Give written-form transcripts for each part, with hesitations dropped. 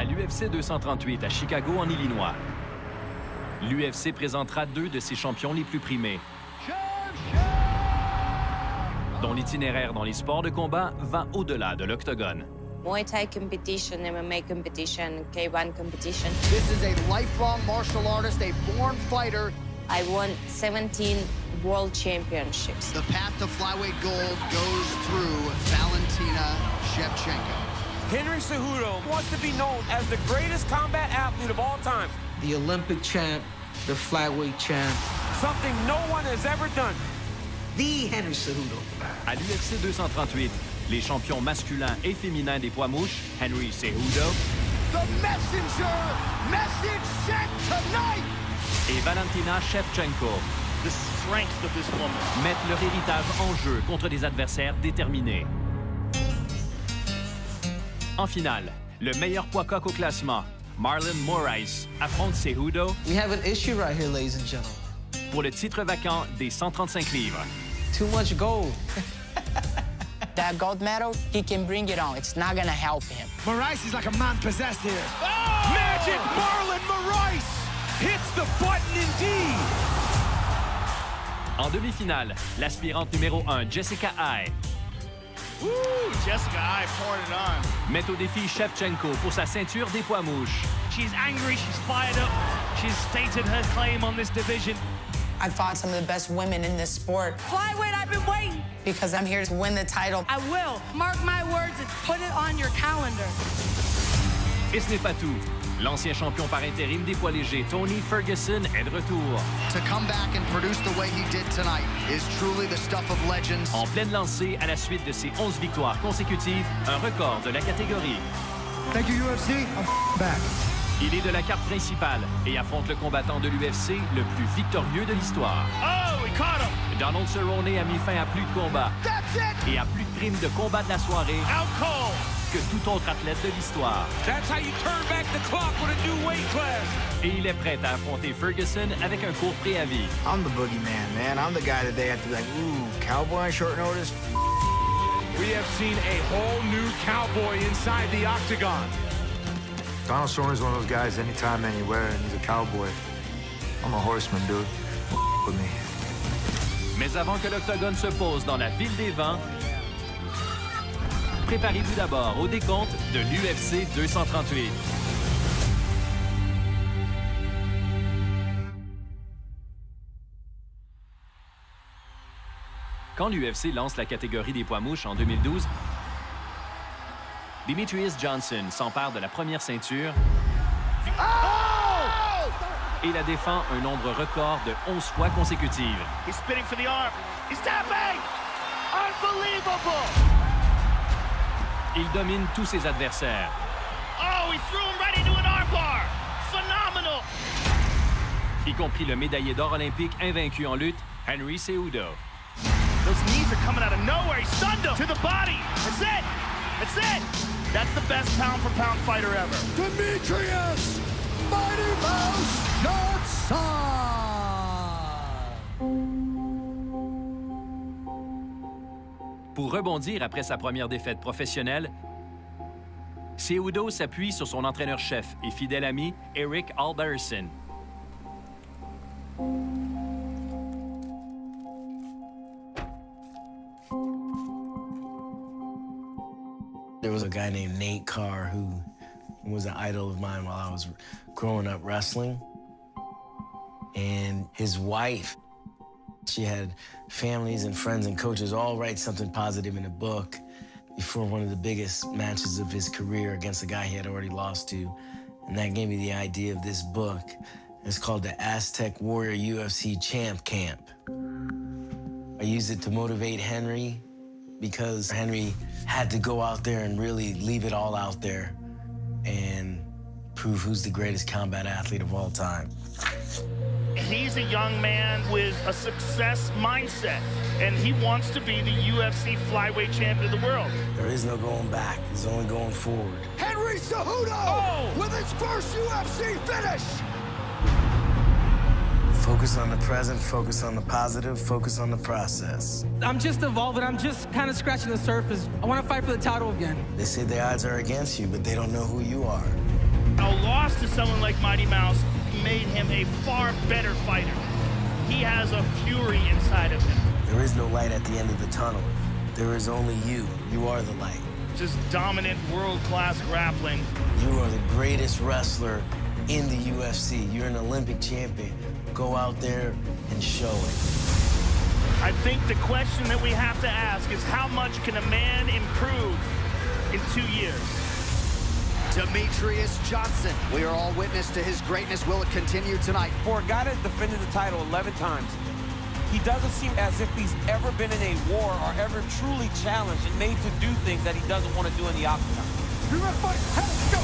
l'UFC 238 à Chicago, en Illinois. L'UFC présentera 2 de ses champions les plus primés, dont l'itinéraire dans les sports de combat va au-delà de l'octogone. Muay Thai competition, MMA competition, K1 competition. This is a lifelong martial artist, a born fighter. I won 17 world championships. The path to flyweight gold goes through Valentina Shevchenko. Henry Cejudo wants to be known as the greatest combat athlete of all time. The Olympic champ, the flyweight champ. Something no one has ever done. The Henry Cejudo. À l'UFC 238, les champions masculins et féminins des poids mouches, Henry Cejudo, The messenger, message sent tonight. Et Valentina Shevchenko, The strength of this woman. mettent leur héritage en jeu contre des adversaires déterminés. En finale, le meilleur poids coq au classement, Marlon Moraes, affronte Cejudo We have an issue right here, ladies and gentlemen. pour le titre vacant des 135 livres. Too much gold. That gold medal, he can bring it on. It's not gonna help him. Moraes is like a man possessed here. Oh! Magic Marlon Moraes hits the button indeed. En demi-finale, l'aspirante numéro 1, Jessica Eye, Woo! Jessica Eye pouring it on. met au défi Shevchenko pour sa ceinture des poids mouches. She's angry, she's fired up. She's stated her claim on this division. I fought some of the best women in this sport Flyweight, I've been waiting. because I'm here to win the title. I will. Mark my words and put it on your calendar. Et ce n'est pas tout. L'ancien champion par intérim des poids légers, Tony Ferguson, est de retour. To come back and produce the way he did tonight is truly the stuff of legends. En pleine lancée à la suite de ses 11 victoires consécutives, un record de la catégorie. Thank you, UFC. I'm back. Il est de la carte principale et affronte le combattant de l'UFC le plus victorieux de l'histoire. Oh, we caught him. Donald Cerrone a mis fin à plus de combats That's it. et à plus de primes de combat de la soirée Out cold. que tout autre athlète de l'histoire. That's how you turn back the clock with a new weight class. Et il est prêt à affronter Ferguson avec un court préavis. I'm the boogeyman, man. I'm the guy that they have to be like, ooh, cowboy on short notice. We have seen a whole new cowboy inside the octagon. Donald Cerrone's one of those guys anytime, anywhere, and he's a cowboy. I'm a horseman, dude. With me. Mais avant que l'octogone se pose dans la ville des vents, préparez-vous d'abord au décompte de l'UFC 238. Quand l'UFC lance la catégorie des poids mouches en 2012, Demetrius Johnson s'empare de la première ceinture et la défend un nombre record de 11 fois consécutives. He's spinning for the arm. He's tapping. Unbelievable. Il domine tous ses adversaires. Oh, he threw him right into an armbar. Phenomenal. Y compris le médaillé d'or olympique invaincu en lutte, Henry Cejudo. Those knees are coming out of nowhere. He stunned him to the body. That's it. That's it. That's the best pound-for-pound fighter ever. Demetrius Mighty Mouse Johnson. Pour rebondir après sa première défaite professionnelle, Cejudo s'appuie sur son entraîneur-chef et fidèle ami, Eric Albertson. There was a guy named Nate Carr who was an idol of mine while I was growing up wrestling. And his wife, she had families and friends and coaches all write something positive in a book before one of the biggest matches of his career against a guy he had already lost to. And that gave me the idea of this book. It's called the Aztec Warrior UFC Champ Camp. I used it to motivate Henry because Henry had to go out there and really leave it all out there and prove who's the greatest combat athlete of all time. He's a young man with a success mindset, and he wants to be the UFC flyweight champion of the world. There is no going back. There's only going forward. Henry Cejudo with his first UFC finish. Focus on the present, focus on the positive, focus on the process. I'm just evolving. I'm just kind of scratching the surface. I want to fight for the title again. They say the odds are against you, but they don't know who you are. A loss to someone like Mighty Mouse made him a far better fighter. He has a fury inside of him. There is no light at the end of the tunnel. There is only you. You are the light. Just dominant world-class grappling. You are the greatest wrestler in the UFC. You're an Olympic champion. Go out there and show it. I think the question that we have to ask is how much can a man improve in 2 years? Demetrius Johnson. We are all witness to his greatness. Will it continue tonight? For a guy that defended the title 11 times, he doesn't seem as if he's ever been in a war or ever truly challenged and made to do things that he doesn't want to do in the octagon. You're ready to fight. Let's go.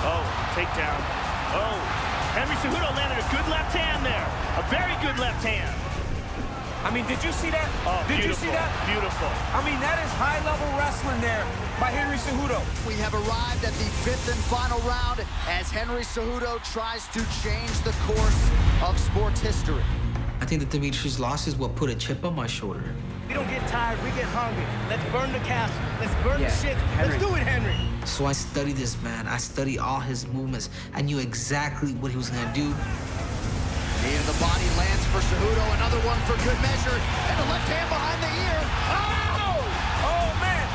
Oh, takedown. Oh, Henry Cejudo landed a good left hand there. A very good left hand. I mean, did you see that? Oh, did you see that? Beautiful. I mean, that is high-level wrestling there by Henry Cejudo. We have arrived at the 5th and final round as Henry Cejudo tries to change the course of sports history. I think that Demetrius' loss is what put a chip on my shoulder. We don't get tired, we get hungry. Let's burn the castle. Let's burn the shit. Let's do it, Henry. So I studied this man. I studied all his movements. I knew exactly what he was gonna do. Knee to the body lands for Cejudo. Another one for good measure. And a left hand behind the ear. Oh! Oh, man!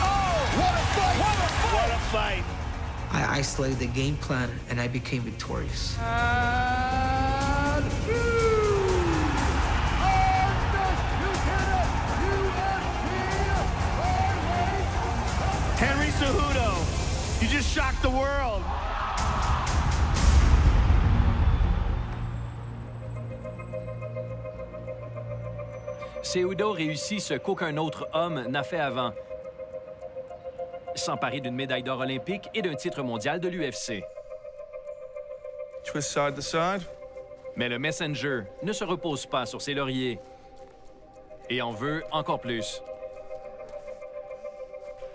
Oh! What a fight! What a fight! What a fight! I isolated the game plan, and I became victorious. Henry Cejudo, you just shocked the world. CEJUDO réussit ce qu'aucun autre homme n'a fait avant. S'emparer d'une médaille d'or olympique et d'un titre mondial de l'UFC. Twist side to side. Mais le Messenger ne se repose pas sur ses lauriers et en veut encore plus.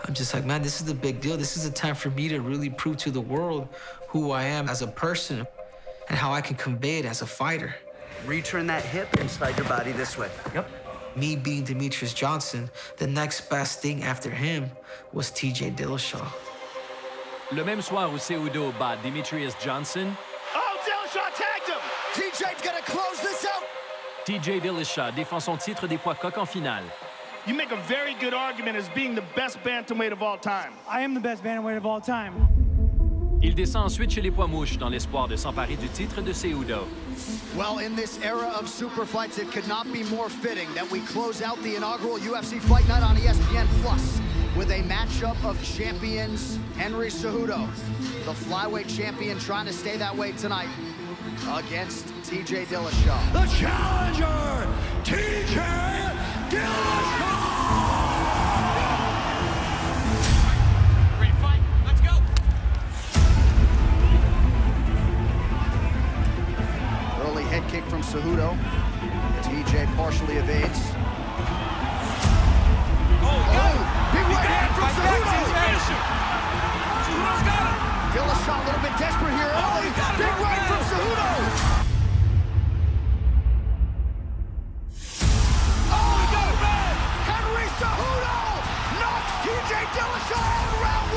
I'm just like, man, this is the big deal. This is a time for me to really prove to the world who I am as a person and how I can convey it as a fighter. Return that hip and slide your body this way. Yep. Me being Demetrius Johnson, the next best thing after him was TJ Dillashaw. Le même soir où CEJUDO bat Demetrius Johnson, Oh, Dillashaw tagged him! TJ's gonna close this out! TJ Dillashaw défend son titre des poids coqs en finale. You make a very good argument as being the best bantamweight of all time. I am the best bantamweight of all time. Il descend ensuite chez les poids mouches dans l'espoir de s'emparer du titre de CEJUDO. Well, in this era of super fights, it could not be more fitting that we close out the inaugural UFC Fight Night on ESPN Plus with a matchup of champions. Henry Cejudo, the flyweight champion, trying to stay that way tonight against TJ Dillashaw. The challenger, TJ Dillashaw! Head kick from Cejudo. TJ partially evades. Big right hand from Cejudo! Cejudo's got him! Dillashaw a little bit desperate here early. Big right from Cejudo! Oh, he got him in! Henry Cejudo knocks TJ Dillashaw out in round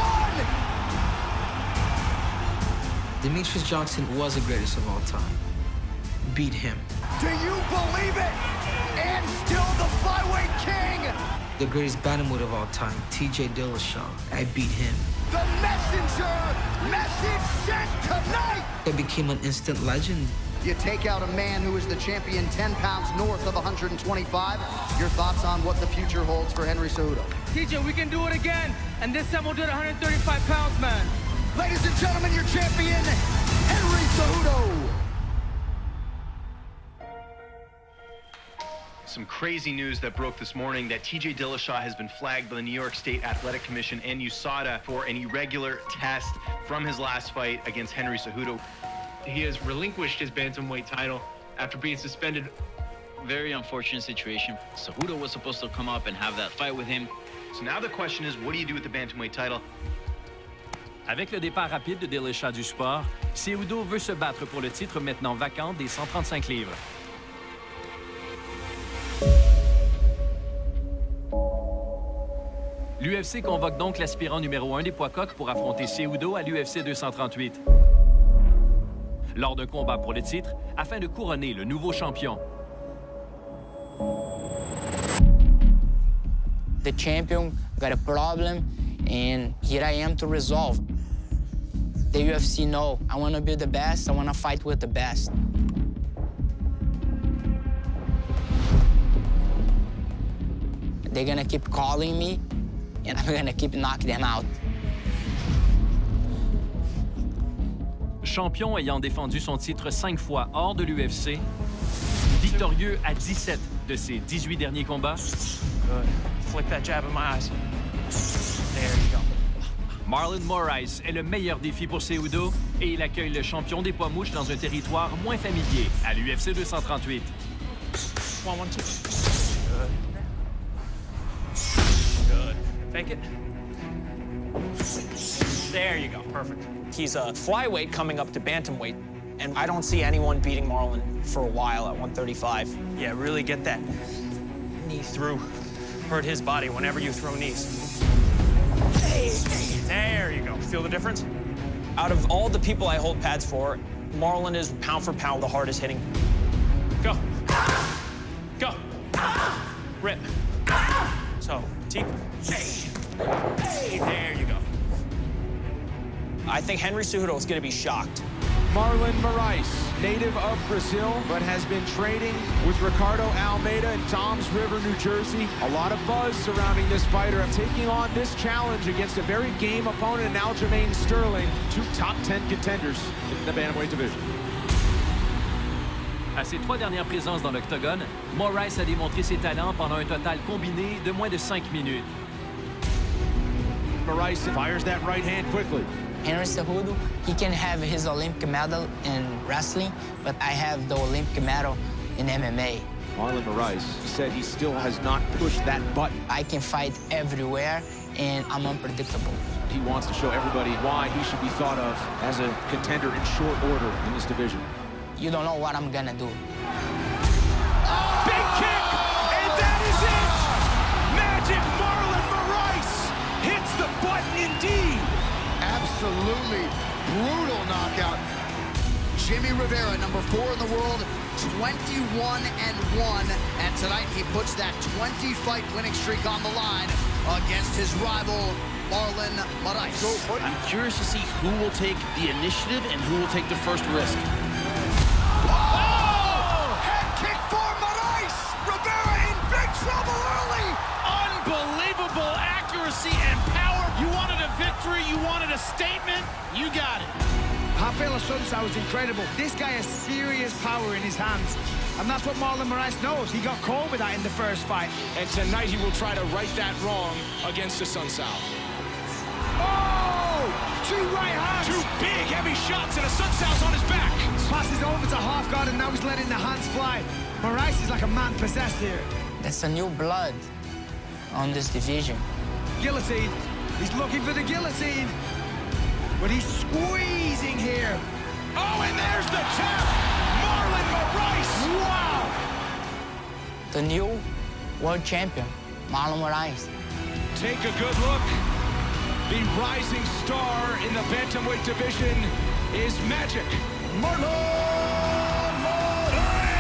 1! Demetrius Johnson was the greatest of all time. Beat him. Do you believe it? And still the flyweight king! The greatest bantamweight of all time, TJ Dillashaw. I beat him. The messenger! Message sent tonight! I became an instant legend. You take out a man who is the champion 10 pounds north of 125. Your thoughts on what the future holds for Henry Cejudo? TJ, we can do it again. And this time we'll do it 135 pounds, man. Ladies and gentlemen, your champion, Henry Cejudo! Some crazy news that broke this morning that TJ Dillashaw has been flagged by the New York State Athletic Commission and USADA for an irregular test from his last fight against Henry Cejudo. He has relinquished his bantamweight title after being suspended. Very unfortunate situation. Cejudo was supposed to come up and have that fight with him. So now the question is, what do you do with the bantamweight title? Avec le départ rapide de Dillashaw du sport, CEJUDO veut se battre pour le titre maintenant vacant des 135 livres. L'UFC convoque donc l'aspirant numéro 1 des poids coqs pour affronter CEJUDO à l'UFC 238. Lors d'un combat pour le titre, afin de couronner le nouveau champion. The champion got a problem, and here I am to resolve. The UFC know I want to be the best. I want to fight with the best. They're gonna keep calling me, and I'm gonna keep knocking them out. Champion ayant défendu son titre 5 fois hors de l'UFC, victorieux à 17 de ses 18 derniers combats. Good. Flick that jab in my eyes. There you go. Marlon Moraes est le meilleur défi pour CEJUDO et il accueille le champion des poids mouches dans un territoire moins familier à l'UFC 238. 1, 1, 2. Good. Good. Take it. There you go. Perfect. He's a flyweight coming up to bantamweight, and I don't see anyone beating Marlon for a while at 135. Yeah, really get that knee through. Hurt his body whenever you throw knees. There you go. Feel the difference? Out of all the people I hold pads for, Marlon is pound for pound the hardest hitting. Go. Go. Rip. So, teep. There you go. I think Henry Cejudo is going to be shocked. Marlon Moraes, native of Brazil, but has been training with Ricardo Almeida in Toms River, New Jersey. A lot of buzz surrounding this fighter. Taking on this challenge against a very game opponent in Aljamain Sterling, 2 top 10 contenders in the bantamweight division. À ses 3 dernières présences dans l'octogone, Moraes a démontré ses talents pendant un total combiné de moins de 5 minutes. Moraes fires that right hand quickly. Henry Cejudo, he can have his Olympic medal in wrestling, but I have the Olympic medal in MMA. Marlon Moraes said he still has not pushed that button. I can fight everywhere, and I'm unpredictable. He wants to show everybody why he should be thought of as a contender in short order in this division. You don't know what I'm gonna do. Big kick, and that is it! Magic Marlon Moraes hits the button indeed. Absolutely brutal knockout. Jimmy Rivera, number 4 in the world, 21-1. And tonight he puts that 20-fight winning streak on the line against his rival, Marlon Moraes. I'm curious to see who will take the initiative and who will take the first risk. Oh! Head kick for Moraes! Rivera in big trouble early! Unbelievable accuracy and power. You wanted a victory, you wanted a statement, you got it. Rafael Assunção was incredible. This guy has serious power in his hands. And that's what Marlon Moraes knows. He got caught with that in the first fight. And tonight he will try to right that wrong against Assunção. Oh! 2 right hands. 2 big, heavy shots, and Assunção's on his back. Passes over to half guard, and now he's letting the hands fly. Moraes is like a man possessed here. That's a new blood on this division. Guillotine. He's looking for the guillotine. But he's squeezing here. Oh, and there's the tap! Marlon Moraes! Wow! The new world champion, Marlon Moraes. Take a good look. The rising star in the bantamweight division is Magic Marlon Moraes!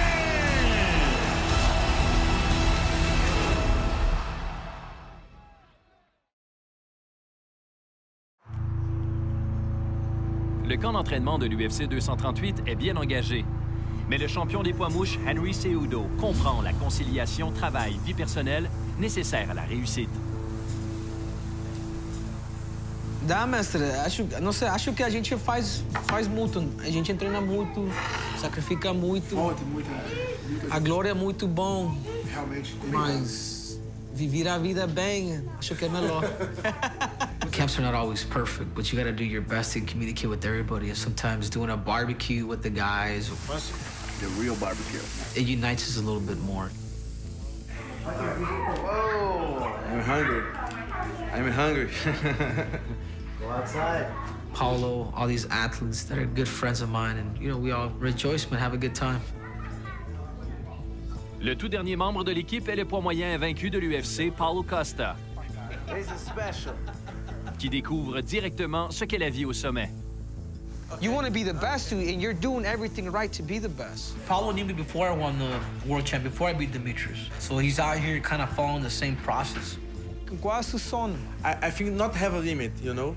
Le camp d'entraînement de l'UFC 238 est bien engagé. Mais le champion des poids mouches, Henry Cejudo, comprend la conciliation travail-vie personnelle nécessaire à la réussite. Dá, mestre. Não sei, acho que a gente faz muito. A gente treina muito, sacrifica muito. Muito. A glória é muito bom. Realmente. Mas viver a vida bem, acho que é melhor. Camps are not always perfect, but you gotta do your best to communicate with everybody. And sometimes doing a barbecue with the guys. The real barbecue. It unites us a little bit more. Whoa! I'm hungry. I'm hungry. Go outside. Paulo, all these athletes that are good friends of mine, and you know, we all rejoice and have a good time. Le tout dernier membre de l'équipe est le poids moyen invaincu de l'UFC, Paulo Costa. This is special. Qui découvre directement ce qu'est la vie au sommet. You want to be the best, and you're doing everything right to be the best. Paulo knew me before I won the world champ, before I beat Demetrius. So he's out here kind of following the same process. Qual é o sono? I think not have a limit, you know?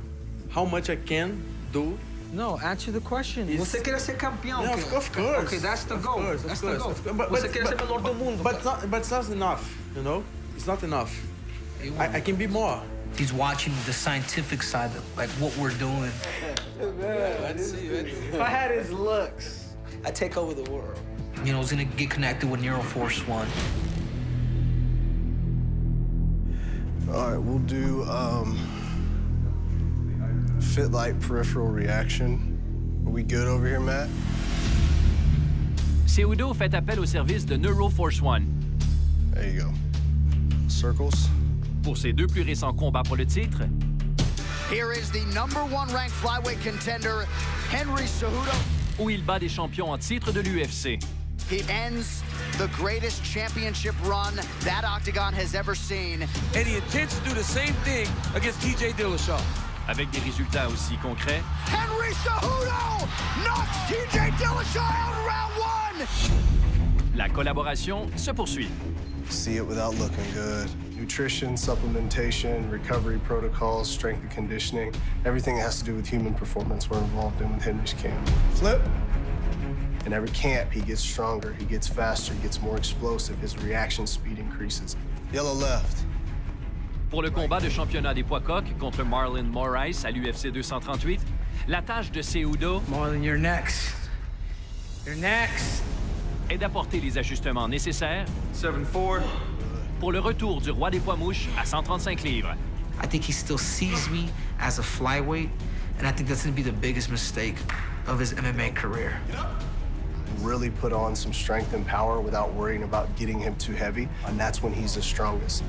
How much I can do. No, answer the question. Você quer ser campeão? Yeah, of course. Okay, that's the goal. That's the goal. Você quer ser melhor do mundo. But it's not enough, you know? It's not enough. I can be more. He's watching the scientific side of like what we're doing. Let's see. If I had his looks, I'd take over the world. You know, he's gonna get connected with Neuroforce 1. All right, we'll do fit light peripheral reaction. Are we good over here, Matt? CEJUDO fait appel au service de Neuroforce 1. There you go. Circles. Pour ses deux plus récents combats pour le titre, here is the #1 ranked flyweight contender, Henry CEJUDO. Où il bat des champions en titre de l'UFC. He ends the greatest championship run that Octagon has ever seen. And he intends to do the same thing against TJ Dillashaw. Avec des résultats aussi concrets. Henry CEJUDO knocks TJ Dillashaw out in round 1. La collaboration se poursuit. See it without looking good. Nutrition, supplementation, recovery protocols, strength and conditioning, everything that has to do with human performance we're involved in with Henry's camp. Flip. In every camp, he gets stronger, he gets faster, he gets more explosive, his reaction speed increases. Yellow left. Pour le combat de championnat des poids coqs contre Marlon Moraes à l'UFC 238, la tâche de CEJUDO... Marlon, you're next. You're next. ...est d'apporter les ajustements nécessaires 7-4. Pour le retour du roi des poids mouches à 135 livres. I think he still sees me as a flyweight, and I think that's going to be the biggest mistake of his MMA career. Really put on some strength and power without worrying about getting him too heavy, and that's when he's the strongest.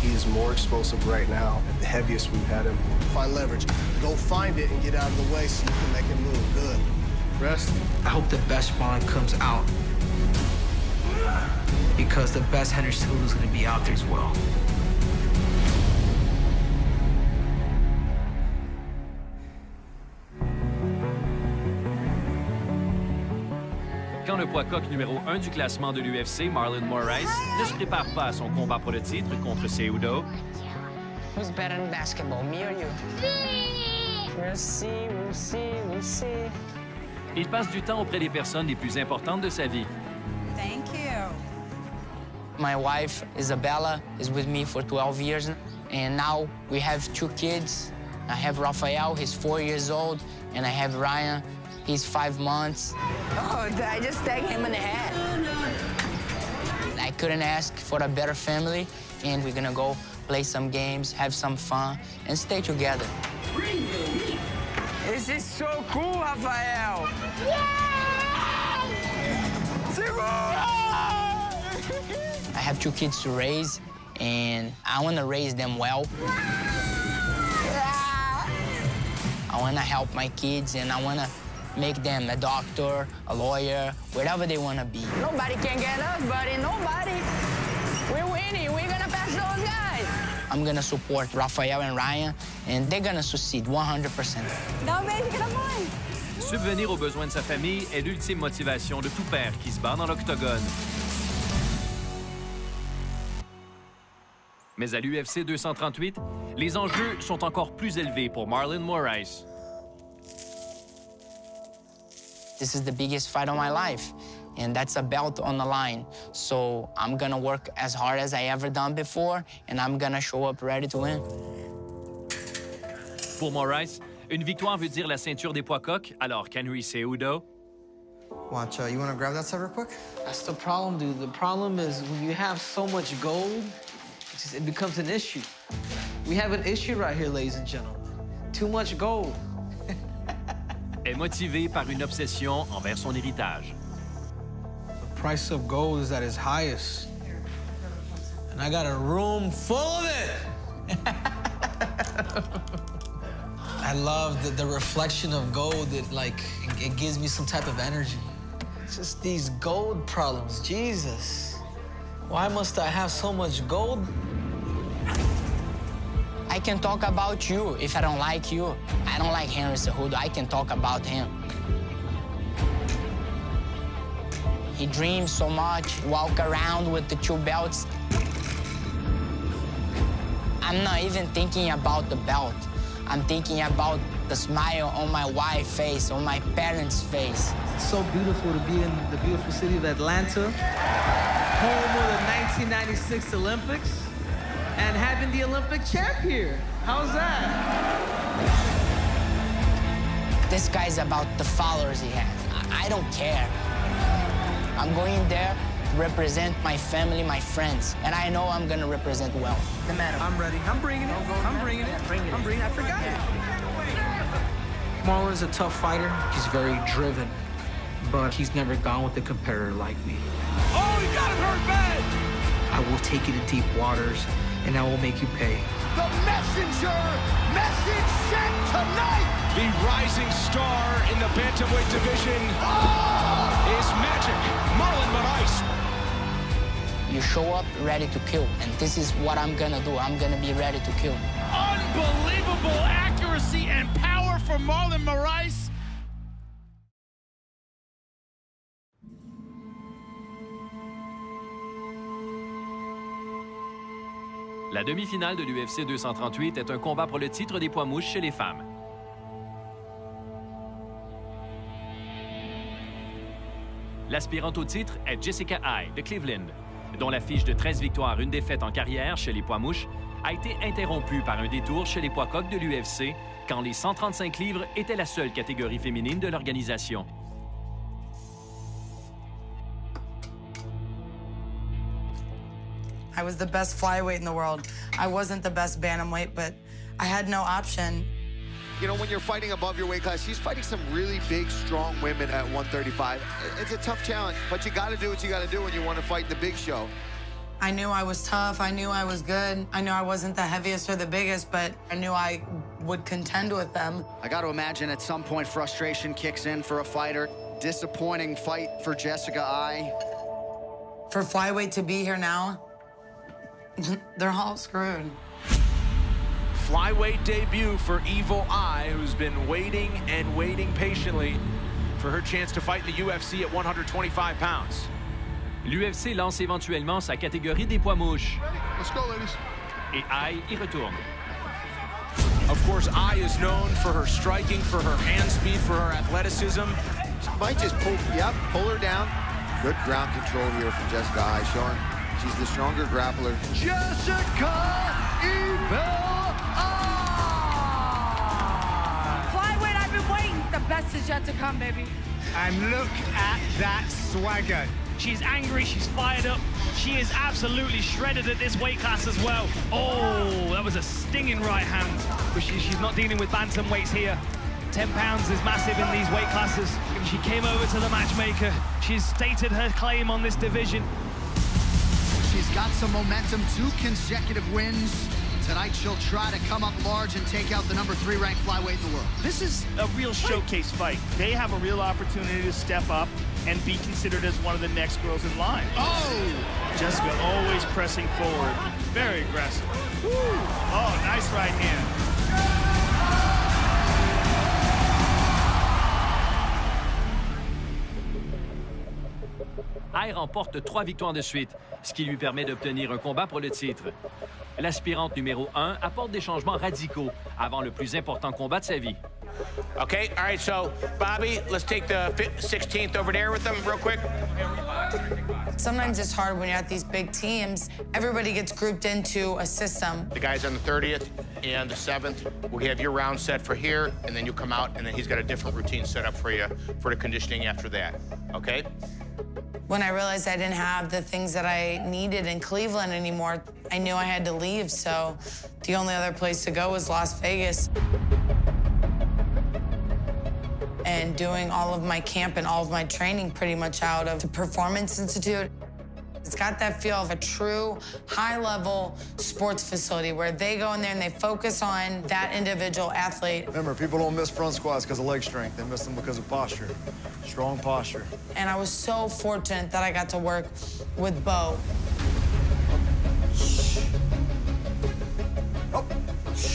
He is more explosive right now at the heaviest we've had him. Find leverage. Go find it and get out of the way so you can make him move. Good. Rest. I hope the best Marlon comes out, because the best Henry CEJUDO is going to be out there as well. Quand le poids coq numéro 1 du classement de l'UFC, Marlon Moraes, ne se prépare pas à son combat pour le titre contre CEJUDO. Who's better in basketball, me or you? We'll see. Il passe du temps auprès des personnes les plus importantes de sa vie. Thank you. My wife, Isabella, is with me for 12 years, and now we have 2 kids. I have Rafael, he's 4 years old, and I have Ryan, he's 5 months. Oh, did I just tag him in the head? I couldn't ask for a better family, and we're gonna go play some games, have some fun, and stay together. This is so cool, Rafael. I have 2 kids to raise, and I want to raise them well. I want to help my kids, and I want to make them a doctor, a lawyer, whatever they want to be. Nobody can get us, buddy. Nobody. We're winning. We're going to pass those guys. I'm going to support Rafael and Ryan, and they're going to succeed 100%. No, baby, get on mine. Subvenir aux besoins de sa famille est l'ultime motivation de tout père qui se bat dans l'octogone. Mais à l'UFC 238, les enjeux sont encore plus élevés pour Marlon Moraes. This is the biggest fight of my life, and that's a belt on the line. So I'm gonna work as hard as I ever done before, and I'm gonna show up ready to win. Pour Moraes, une victoire veut dire la ceinture des poids coqs, alors qu'Henry CEJUDO... Watch, you want to grab that side real quick? That's the problem, dude. The problem is when you have so much gold, it becomes an issue. We have an issue right here, ladies and gentlemen. Too much gold. est motivé par une obsession envers son héritage. The price of gold is at its highest. And I got a room full of it. I love the reflection of gold. It gives me some type of energy. It's just these gold problems. Jesus. Why must I have so much gold? I can talk about you if I don't like you. I don't like Henry Cejudo. I can talk about him. He dreams so much, walk around with the 2 belts. I'm not even thinking about the belt. I'm thinking about the smile on my wife's face, on my parents' face. It's so beautiful to be in the beautiful city of Atlanta, home of the 1996 Olympics, and having the Olympic champ here. How's that? This guy's about the followers he has. I don't care. I'm going there to represent my family, my friends, and I know I'm gonna represent well. No matter. I'm ready. I'm bringing it. I'm bringing it. I forgot it. Marlon's a tough fighter. He's very driven, but he's never gone with a competitor like me. Oh, he got him hurt bad! I will take you to deep waters, and I will make you pay. The messenger! Message sent tonight! The rising star in the bantamweight division is Magic Marlon Moraes. You show up ready to kill, and this is what I'm gonna do. I'm gonna be ready to kill. Unbelievable accuracy and power from Marlon Moraes. La demi-finale de l'UFC 238 est un combat pour le titre des poids mouches chez les femmes. L'aspirante au titre est Jessica Eye de Cleveland, dont la fiche de 13 victoires, 1 défaite en carrière chez les poids mouches a été interrompue par un détour chez les poids coqs de l'UFC quand les 135 livres étaient la seule catégorie féminine de l'organisation. I was the best flyweight in the world. I wasn't the best bantamweight, but I had no option. You know, when you're fighting above your weight class, she's fighting some really big, strong women at 135. It's a tough challenge, but you got to do what you got to do when you want to fight the big show. I knew I was tough. I knew I was good. I knew I wasn't the heaviest or the biggest, but I knew I would contend with them. I got to imagine at some point frustration kicks in for a fighter. Disappointing fight for Jessica Eye. For flyweight to be here now, they're all screwed. Flyweight debut for Evil Eye, who's been waiting and waiting patiently for her chance to fight in the UFC at 125 pounds. L'UFC lance éventuellement sa catégorie des poids mouches. Let's go, ladies. Et Eye y retourne. Of course, Eye is known for her striking, for her hand speed, for her athleticism. She might just pull her down. Good ground control here from Jessica Eye, showing she's the stronger grappler. Jessica Evil Flyweight, I've been waiting. The best is yet to come, baby. And look at that swagger. She's angry, she's fired up. She is absolutely shredded at this weight class as well. Oh, that was a stinging right hand. But she's not dealing with bantamweights here. 10 pounds is massive in these weight classes. She came over to the matchmaker. She's stated her claim on this division. She's got some momentum, 2 consecutive wins. Tonight, she'll try to come up large and take out the #3 ranked flyweight in the world. This is a real showcase fight. They have a real opportunity to step up and be considered as one of the next girls in line. Oh! Jessica always pressing forward. Very aggressive. Woo. Oh, nice right hand. Eye remporte 3 victoires de suite, ce qui lui permet d'obtenir un combat pour le titre. L'aspirante numéro 1 apporte des changements radicaux avant le plus important combat de sa vie. Okay, all right, so, Bobby, let's take the 16th over there with them real quick. Sometimes it's hard when you're at these big teams. Everybody gets grouped into a system. The guys on the 30th and the 7th, we'll have your round set for here, and then you'll come out, and then he's got a different routine set up for you for the conditioning after that, okay? When I realized I didn't have the things that I needed in Cleveland anymore, I knew I had to leave, so the only other place to go was Las Vegas. And doing all of my camp and all of my training pretty much out of the Performance Institute. It's got that feel of a true high-level sports facility where they go in there and they focus on that individual athlete. Remember, people don't miss front squats because of leg strength. They miss them because of posture, strong posture. And I was so fortunate that I got to work with Bo.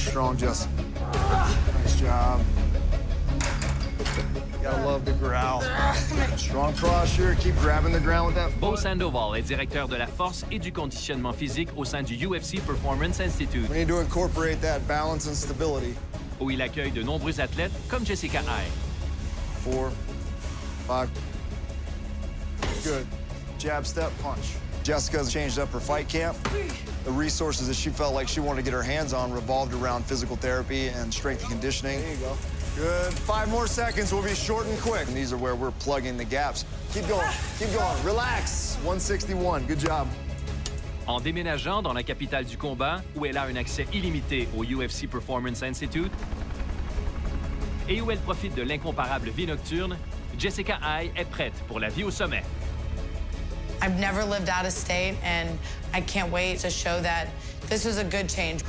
strong, Jess. Nice job. Gotta love the growl. Strong posture, keep grabbing the ground with that foot. Beau Sandoval est directeur de la force et du conditionnement physique au sein du UFC Performance Institute. We need to incorporate that balance and stability. Où il accueille de nombreux athlètes comme Jessica Eye. 4, 5. Good. Jab, step, punch. Jessica's changed up her fight camp. The resources that she felt like she wanted to get her hands on revolved around physical therapy and strength and conditioning. There you go. Good. 5 more seconds. We'll be short and quick. And these are where we're plugging the gaps. Keep going. Keep going. Relax. 161. Good job. En déménageant dans la capitale du combat, où elle a un accès illimité au UFC Performance Institute et où elle profite de l'incomparable vie nocturne, Jessica Eye est prête pour la vie au sommet. I've never lived out of state, and I can't wait to show that this was a good change.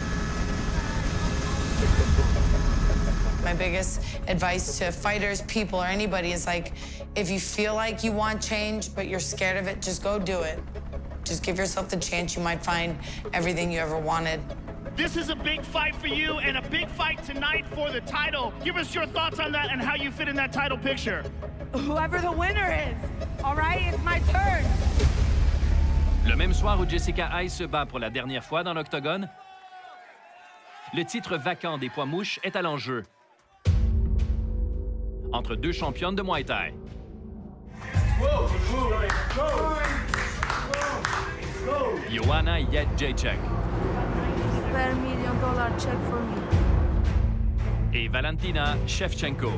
My biggest advice to fighters, people, or anybody is like, if you feel like you want change, but you're scared of it, just go do it. Just give yourself the chance. You might find everything you ever wanted. This is a big fight for you and a big fight tonight for the title. Give us your thoughts on that and how you fit in that title picture. Whoever the winner is, all right? It's my turn. Le même soir où Jessica Eye se bat pour la dernière fois dans l'octogone, le titre vacant des poids mouches est à l'enjeu. Entre deux championnes de Muay Thai. Joanna Jędrzejczyk. $1 million check for me. Et Valentina Shevchenko,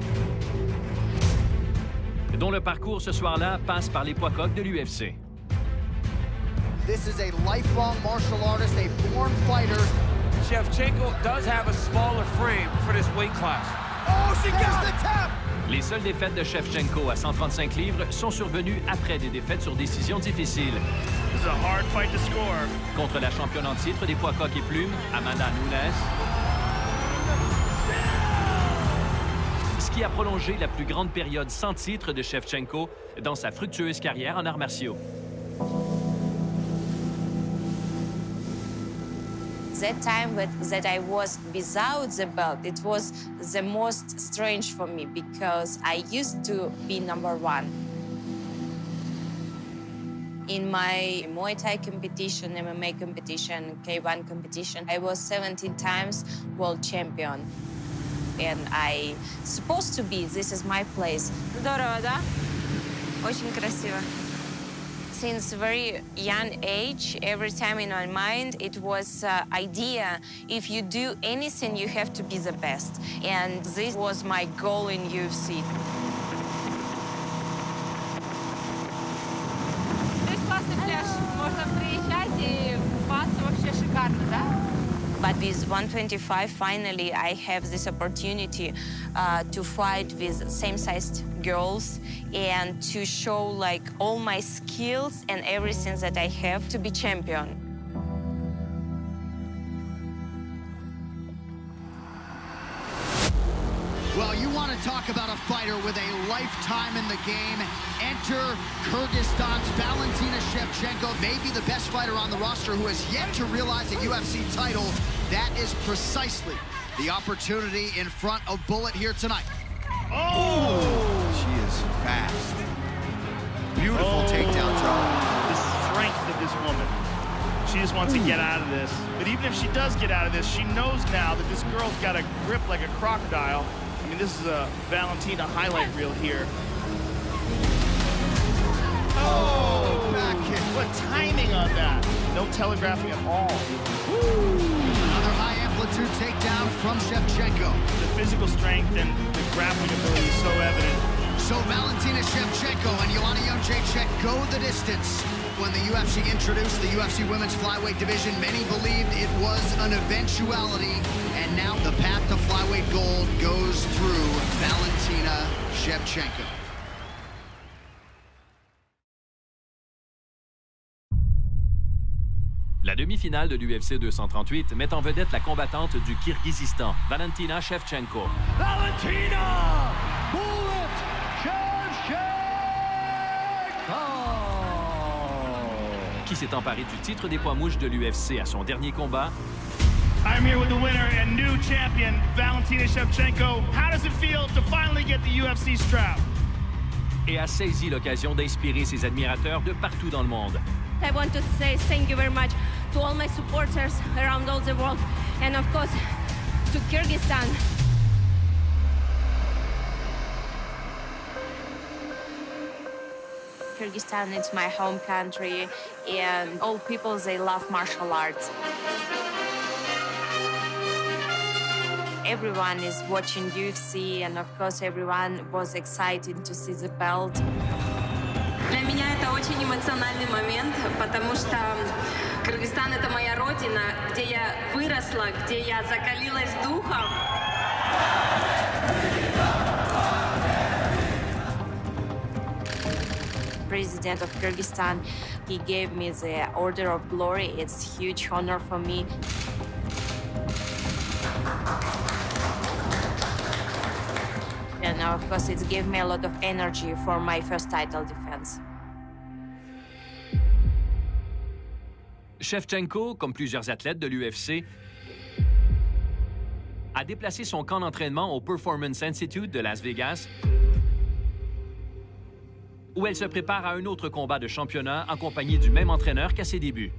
dont le parcours ce soir-là passe par les poids coqs de l'UFC. This is a lifelong martial artist, a born fighter. Shevchenko does have a smaller frame for this weight class. Oh, she gets the tap! Les seules défaites de Shevchenko à 135 livres sont survenues après des défaites sur décision difficile. This is a hard fight to score. Contre la championne en titre des poids coqs et plumes, Amanda Nunes. Ce qui a prolongé la plus grande période sans titre de Shevchenko dans sa fructueuse carrière en arts martiaux. That time that I was without the belt, it was the most strange for me because I used to be #1. In my Muay Thai competition, MMA competition, K1 competition, I was 17 times world champion. And I supposed to be, this is my place. Здорово, да? Очень красиво. Since very young age, every time in my mind, it was idea, if you do anything, you have to be the best. And this was my goal in UFC. Здесь классный пляж. Можно приезжать и купаться, вообще шикарно, да? But with 125, finally, I have this opportunity to fight with same-sized girls and to show like all my skills and everything that I have to be champion. Well, you want to talk about a fighter with a lifetime in the game. Enter Kyrgyzstan's Valentina Shevchenko, maybe the best fighter on the roster who has yet to realize a UFC title. That is precisely the opportunity in front of Bullet here tonight. Oh! She is fast. Beautiful takedown, Charlie. The strength of this woman. She just wants to get out of this. But even if she does get out of this, she knows now that this girl's got a grip like a crocodile. I mean, this is a Valentina highlight reel here. Oh, back kick. What timing on that. No telegraphing at all. Another high-amplitude takedown from Shevchenko. The physical strength and the grappling ability is so evident. So Valentina Shevchenko and Joanna Jędrzejczyk go the distance. When the UFC introduced the UFC Women's Flyweight division, many believed it was an eventuality. And now the path to flyweight gold goes through Valentina Shevchenko. La demi-finale de l'UFC 238 met en vedette la combattante du Kirghizistan, Valentina Shevchenko. Valentina Bullet Shevchenko! Qui s'est emparée du titre des poids mouches de l'UFC à son dernier combat I'm here with the winner and new champion, Valentina Shevchenko. How does it feel to finally get the UFC strap? Et a saisi l'occasion d'inspirer ses admirateurs de partout dans le monde. I want to say thank you very much to all my supporters around all the world, and of course to Kyrgyzstan. Kyrgyzstan is my home country, and all people, they love martial arts. Everyone is watching UFC, and of course everyone was excited to see the belt. Для меня это очень эмоциональный момент, потому что Кыргызстан — это моя родина, где я выросла, где я закалилась духом. President of Kyrgyzstan, he gave me the Order of Glory. It's a huge honor for me. And of course, it gave me a lot of energy for my first title defense. Shevchenko, comme plusieurs athlètes de l'UFC, a déplacé son camp d'entraînement au Performance Institute de Las Vegas, où elle se prépare à un autre combat de championnat accompagné du même entraîneur qu'à ses débuts.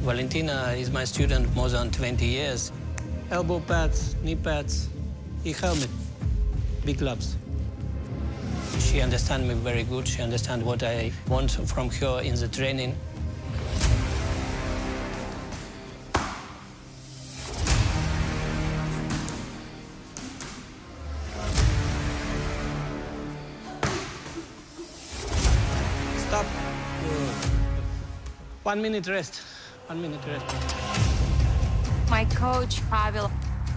Valentina is my student more than 20 years. Elbow pads, knee pads, helmet, big gloves. She understands me very good. She understands what I want from her in the training. Stop. 1 minute rest. 1 minute rest. My coach, Pavel,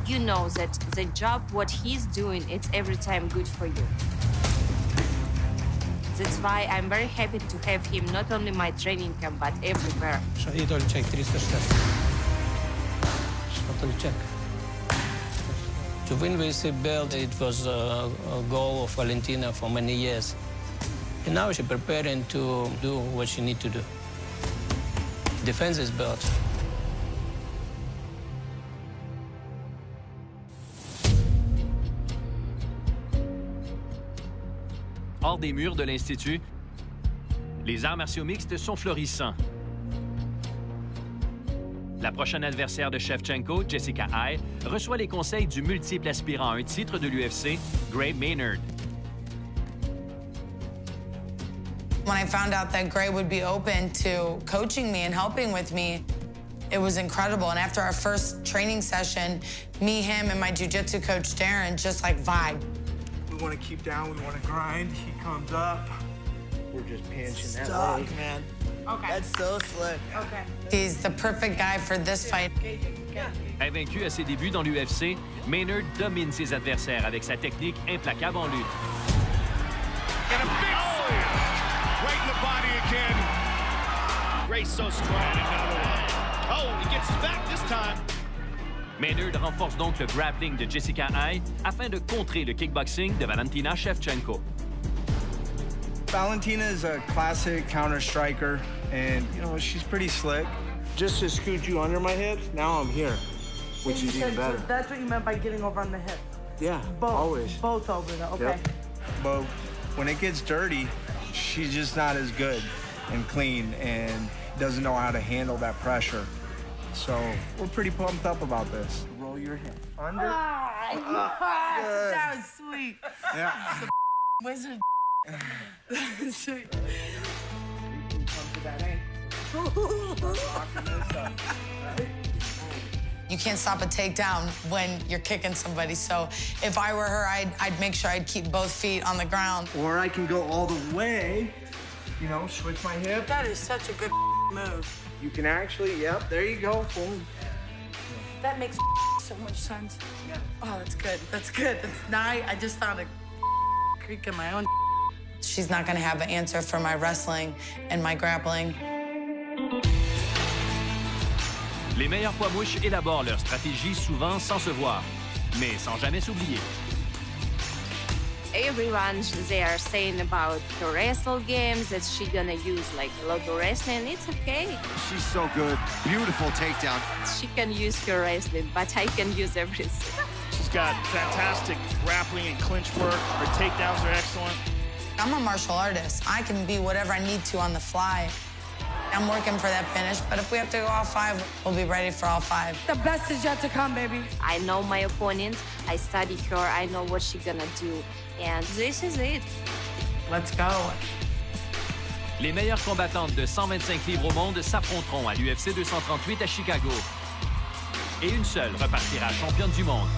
you know that the job, what he's doing, it's every time good for you. That's why I'm very happy to have him, not only my training camp, but everywhere. Idol check 360. Shuttle check. To win this belt, it was a goal of Valentina for many years. And now she's preparing to do what she needs to do. Defend this belt. Hors des murs de l'Institut, les arts martiaux mixtes sont florissants. La prochaine adversaire de Shevchenko, Jessica Eye, reçoit les conseils du multiple aspirant à un titre de l'UFC, Gray Maynard. When I found out that Gray would be open to coaching me and helping with me, it was incredible. And after our first training session, me, him, and my jiu-jitsu coach, Darren, just like vibe. We want to keep down, we want to grind. He comes up. We're just pinching that leg. Man. Okay. That's so slick. Okay. He's the perfect guy for this fight. Invaincu à ses débuts dans l'UFC, Maynard domine ses adversaires avec sa technique implacable en lutte. Right in the body again. Gray's so strong. Another one. Oh, he gets his back this time. Maynard renforce donc le grappling de Jessica Eye afin de contrer le kickboxing de Valentina Shevchenko. Valentina is a classic counter striker, and you know she's pretty slick. Just to scoot you under my hips, now I'm here, which is even better. So that's what you meant by getting over on the hip? Yeah, both, always. Both over there, okay. Yep. But when it gets dirty, she's just not as good and clean and doesn't know how to handle that pressure. So we're pretty pumped up about this. Roll your hip under. That was sweet. Yeah. Wizard. Sweet. You can't stop a takedown when you're kicking somebody. So if I were her, I'd make sure I'd keep both feet on the ground. Or I can go all the way, you know, switch my hip. That is such a good move. You can actually, yep, there you go. Boom. That makes so much sense. Yeah. Oh, that's good. That's good. That's nice. I just found a creak in my own. She's not gonna have an answer for my wrestling and my grappling. Les meilleurs poids mouches élaborent leur stratégie souvent sans se voir, mais sans jamais s'oublier. Everyone, they are saying about her wrestle games, that she gonna use like a lot of wrestling. It's okay. She's so good. Beautiful takedown. She can use her wrestling, but I can use everything. She's got fantastic grappling and clinch work. Her takedowns are excellent. I'm a martial artist. I can be whatever I need to on the fly. I'm working for that finish, but if we have to go all 5, we'll be ready for all 5. The best is yet to come, baby. I know my opponent. I study her. I know what she's gonna do. And this is it. Let's go. Les meilleures combattantes de 125 livres au monde s'affronteront à l'UFC 238 à Chicago. Et une seule repartira championne du monde.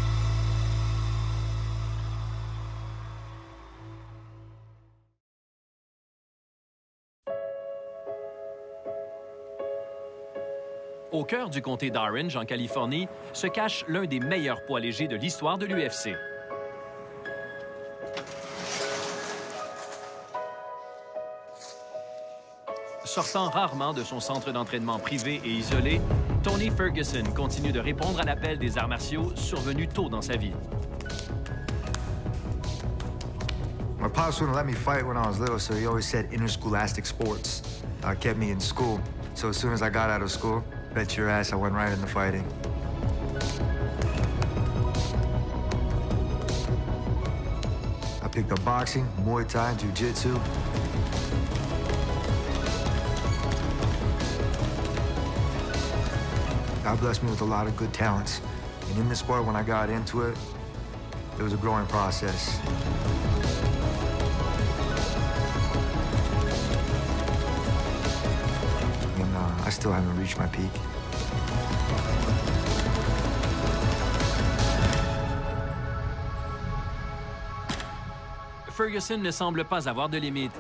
Au cœur du comté d'Orange, en Californie, se cache l'un des meilleurs poids légers de l'histoire de l'UFC. Sortant rarement de son centre d'entraînement privé et isolé, Tony Ferguson continue de répondre à l'appel des arts martiaux survenu tôt dans sa vie. My pops wouldn't let me fight when I was little, so he always said interscholastic sports kept me in school. So as soon as I got out of school, bet your ass I went right into fighting. I picked up boxing, Muay Thai, Jiu-Jitsu. God blessed me with a lot of good talents. And in this sport, when I got into it, it was a growing process. And I still haven't reached my peak. Ferguson ne semble pas avoir de limite.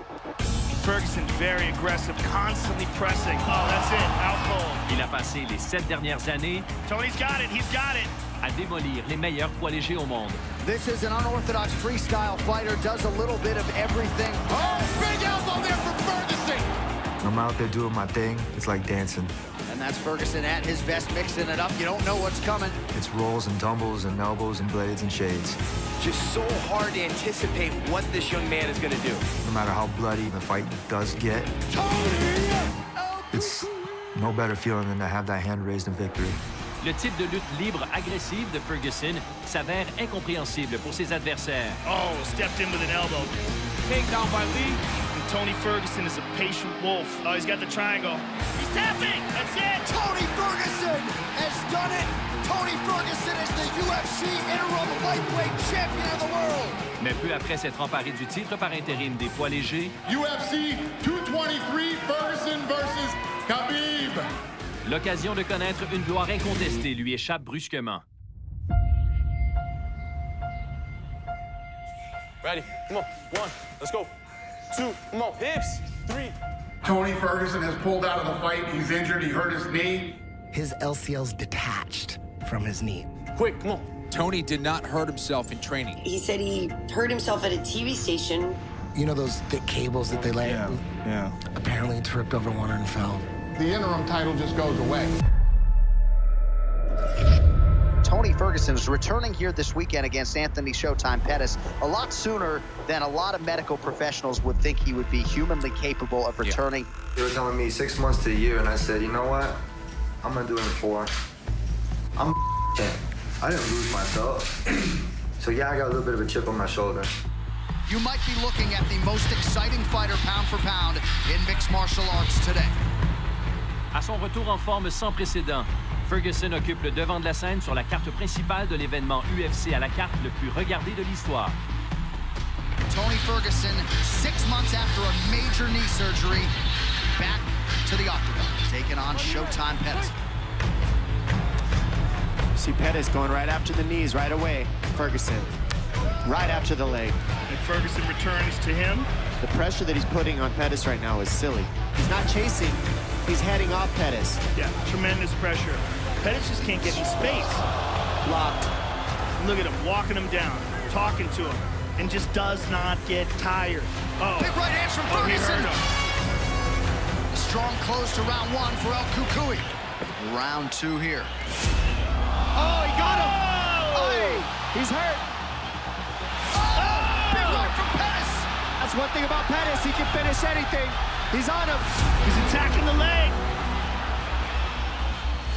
Ferguson, very aggressive, constantly pressing. Oh, that's it, out cold. Il a passé les 7 dernières années Tony's got it, he's got it. à démolir les meilleurs poids légers au monde. This is an unorthodox freestyle fighter, does a little bit of everything. Oh, big elbow there from Ferguson. I'm out there doing my thing. It's like dancing. And that's Ferguson at his best, mixing it up. You don't know what's coming. It's rolls and tumbles and elbows and blades and shades. Just so hard to anticipate what this young man is going to do. No matter how bloody the fight does get, it's no better feeling than to have that hand raised in victory. Le type de lutte libre agressive de Ferguson s'avère incompréhensible pour ses adversaires. Oh, stepped in with an elbow. Takedown by Lee. And Tony Ferguson is a patient wolf. Oh, he's got the triangle. He's tapping. That's it. Tony Ferguson has done it. Tony Ferguson is the UFC interim lightweight champion of the world. Mais peu après s'être emparé du titre par intérim des poids légers, UFC 223 Ferguson versus Khabib. l'occasion de connaître une gloire incontestée lui échappe brusquement. Ready? Come on. 1, let's go. 2, come on. Hips. 3. Tony Ferguson has pulled out of the fight. He's injured. He hurt his knee. His LCL's detached from his knee. Quick, come on. Tony did not hurt himself in training. He said he hurt himself at a TV station. You know those thick cables that they lay? Yeah. Apparently it tripped over one and fell. The interim title just goes away. Tony Ferguson is returning here this weekend against Anthony Showtime Pettis a lot sooner than a lot of medical professionals would think he would be humanly capable of returning. They were telling me 6 months to a year, and I said, you know what? I'm gonna do it in 4. I'm I didn't lose my belt. So yeah, I got a little bit of a chip on my shoulder. You might be looking at the most exciting fighter pound for pound in mixed martial arts today. À son retour en forme sans précédent, Ferguson occupe le devant de la scène sur la carte principale de l'événement UFC à la carte le plus regardé de l'histoire. Tony Ferguson, 6 months after a major knee surgery, back to the octagon, taking on Showtime Pettis. See Pettis going right after the knees right away. Ferguson, right after the leg. And Ferguson returns to him. The pressure that he's putting on Pettis right now is silly. He's not chasing, he's heading off Pettis. Yeah, tremendous pressure. Pettis just can't get in space. Locked. Look at him, walking him down, talking to him, and just does not get tired. Oh. Big right hands from Ferguson. Strong close to round 1 for El Cucuy. Round 2 here. Oh, he got him! Oh! He's hurt! Oh! Big right That's one thing about Pettis. He can finish anything. He's on him. He's attacking the leg.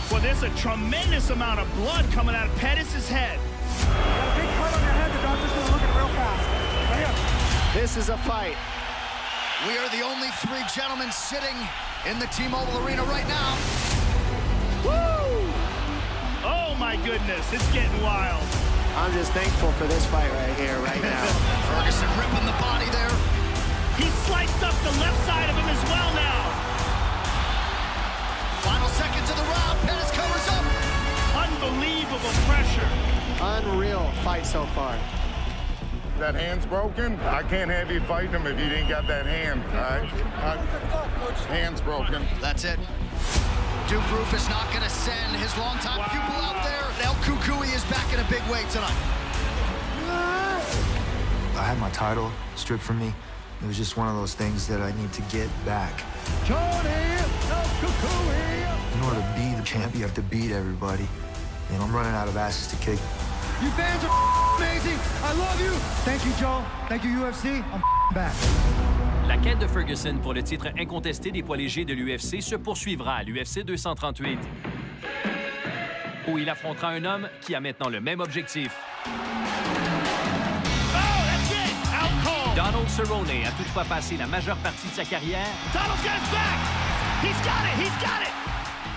Well, there's a tremendous amount of blood coming out of Pettis' head. You got a big cut on your head. The doctor's going to look at it real fast. Right here. This is a fight. We are the only three gentlemen sitting in the T-Mobile Arena right now. Woo! Oh, my goodness. It's getting wild. I'm just thankful for this fight right here, right now. Ferguson ripping the body there. He sliced up the left side of him as well now. Final seconds of the round. Pettis covers up. Unbelievable pressure. Unreal fight so far. That hand's broken. I can't have you fighting him if you didn't got that hand, all right? Hand's broken. That's it. Duke Roof is not going to send his longtime pupil out there. El Kukui is back in a big way tonight. I had my title stripped from me. It was just one of those things that I need to get back. In order to be the champ, you have to beat everybody. And I'm running out of asses to kick. You fans are amazing. I love you. Thank you, Joe. Thank you, UFC. I'm back. La quête de Ferguson pour le titre incontesté des poids légers de l'UFC se poursuivra à l'UFC 238, où il affrontera un homme qui a maintenant le même objectif. Donald Cerrone a toutefois passé la majeure partie de sa carrière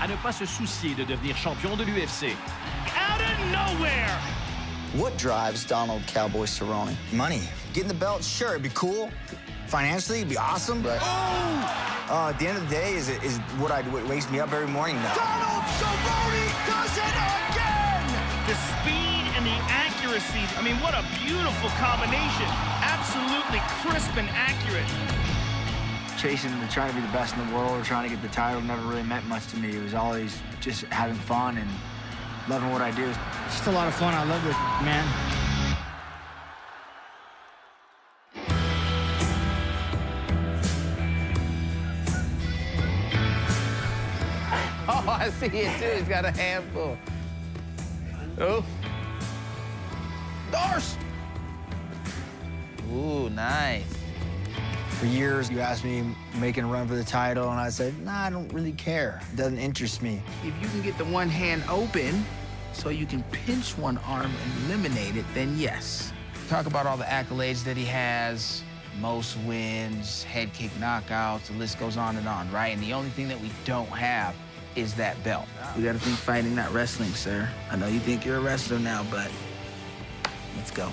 à ne pas se soucier de devenir champion de l'UFC. Out of nowhere. What drives Donald Cowboy Cerrone? Money. Getting the belt, sure, it'd be cool. Financially, it'd be awesome, but at the end of the day, is what wakes me up every morning now. Donald Cerrone does it again! The speed and the accuracy. I mean, what a beautiful combination. Absolutely crisp and accurate. Chasing and trying to be the best in the world or trying to get the title never really meant much to me. It was always just having fun and loving what I do. It's just a lot of fun. I love it, man. Oh, I see it too. He's got a handful. Oh. Doors. Ooh, nice. For years, you asked me making a run for the title, and I said, nah, I don't really care. It doesn't interest me. If you can get the one hand open so you can pinch one arm and eliminate it, then yes. Talk about all the accolades that he has, most wins, head kick knockouts, the list goes on, right? And the only thing that we don't have is that belt. We gotta think fighting, not wrestling, sir. I know you think you're a wrestler now, but let's go.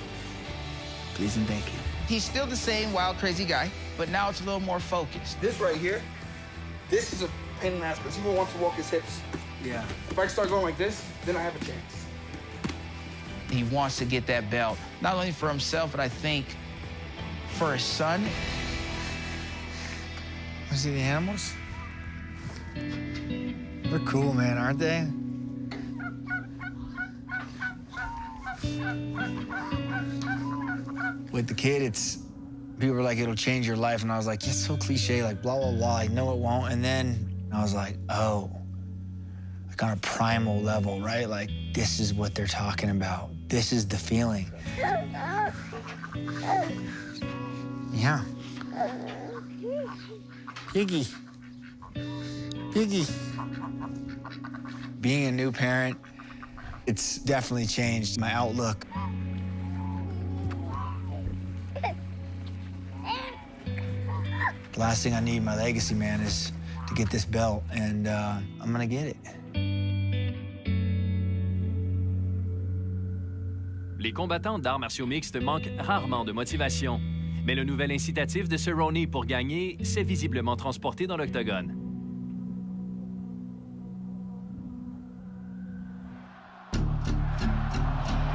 Please and thank you. He's still the same wild, crazy guy, but now it's a little more focused. This right here, this is a pain in the ass because he wants to walk his hips. Yeah. If I start going like this, then I have a chance. He wants to get that belt, not only for himself, but I think for his son. You see the animals? They're cool, man, aren't they? With the kid, people were like, it'll change your life. And I was like, it's so cliche, like blah, blah, blah. I know it won't. And then I was like, oh, like on a primal level, right? Like, this is what they're talking about. This is the feeling. Yeah. Piggy. Piggy. Being a new parent, it's definitely changed my outlook. The last thing I need in my legacy, man, is to get this belt, and I'm gonna get it. Les combattants d'arts martiaux mixtes manquent rarement de motivation, mais le nouvel incitatif de Cerrone pour gagner s'est visiblement transporté dans l'octogone.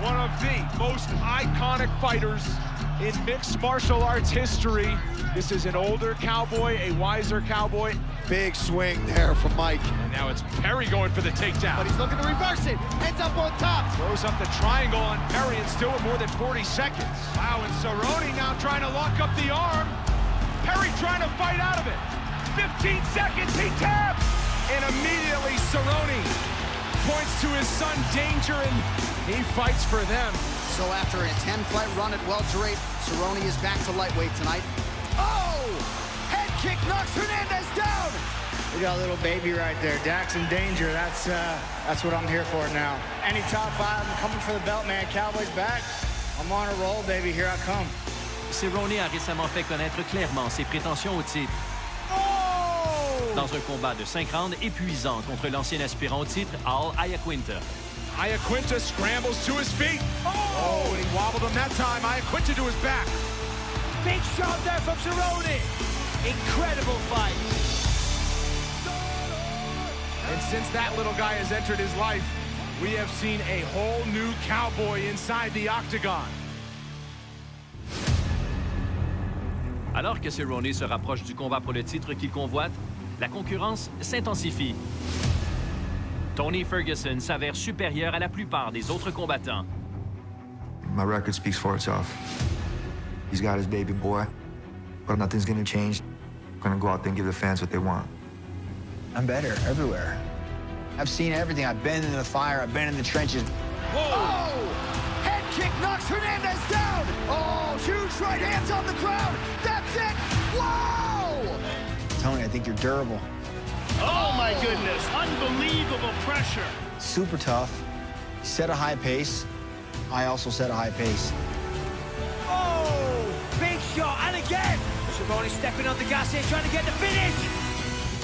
One of the most iconic fighters in mixed martial arts history. This is an older cowboy, a wiser cowboy. Big swing there from Mike. And now it's Perry going for the takedown. But he's looking to reverse it. Ends up on top. Throws up the triangle on Perry and still with more than 40 seconds. Wow, and Cerrone now trying to lock up the arm. Perry trying to fight out of it. 15 seconds, he taps. And immediately Cerrone points to his son Danger, and he fights for them. So after a 10-fight run at welterweight, Cerrone is back to lightweight tonight. Oh! Head kick knocks Hernandez down! We got a little baby right there. Dak's in danger. That's what I'm here for now. Any top 5, I'm coming for the belt, man. Cowboys back. I'm on a roll, baby. Here I come. Cerrone a récemment fait connaître clairement ses prétentions au titre. Oh! Dans un combat de 5 rounds épuisant contre l'ancien aspirant au titre, Al Iaquinta. Iaquinta scrambles to his feet. Oh, and he wobbled him that time. Iaquinta to his back. Big shot there from Cerrone. Incredible fight. And since that little guy has entered his life, we have seen a whole new cowboy inside the octagon. Alors que Cerrone se rapproche du combat pour le titre qu'il convoite, la concurrence s'intensifie. Tony Ferguson s'avère supérieur à la plupart des autres combattants. My record speaks for itself. He's got his baby boy, but nothing's gonna change. I'm gonna go out there and give the fans what they want. I'm better everywhere. I've seen everything. I've been in the fire. I've been in the trenches. Whoa! Oh! Head kick knocks Hernandez down! Oh, huge right hands on the ground! That's it! Whoa! Tony, I think you're durable. Oh, my goodness. Unbelievable pressure. Super tough. You set a high pace. I also set a high pace. Oh! Big shot, and again! Cerrone stepping on the gas here, trying to get the finish!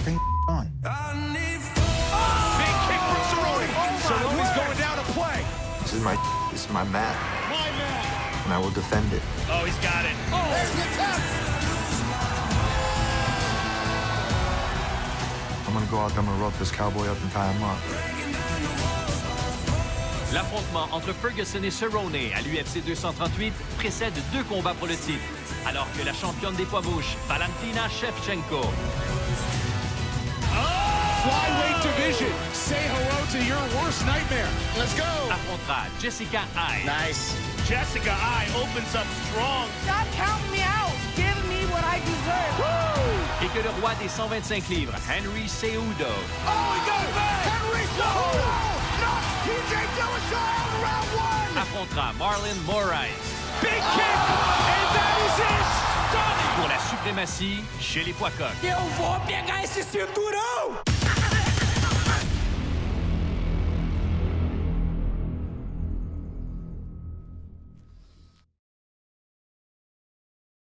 Bring it on. Big kick from Cerrone. Cerrone's going down to play. This is my mat. My man. And I will defend it. Oh, he's got it. Oh! There's the tap! I'm gonna go out there, I'm gonna rope this cowboy up and tie him up. L'affrontement entre Ferguson et Cerrone à l'UFC 238 précède 2 combats pour le titre, alors que la championne des poids mouches, Valentina Shevchenko, Flyweight division. Say hello to your worst nightmare. Let's go. affrontera Jessica Eye. Nice. Jessica Eye opens up strong. Stop counting me out. Give me what I deserve. Woo! Et que le roi des 125 livres, Henry CEJUDO, Oh, he got back! Henry Cejudo knocks TJ Dillashaw out in round 1! affrontera Marlon Moraes. Big kick. And that is it. Stunning. Pour la suprématie chez les poids coqs. Eu vou pegar esse cinturão!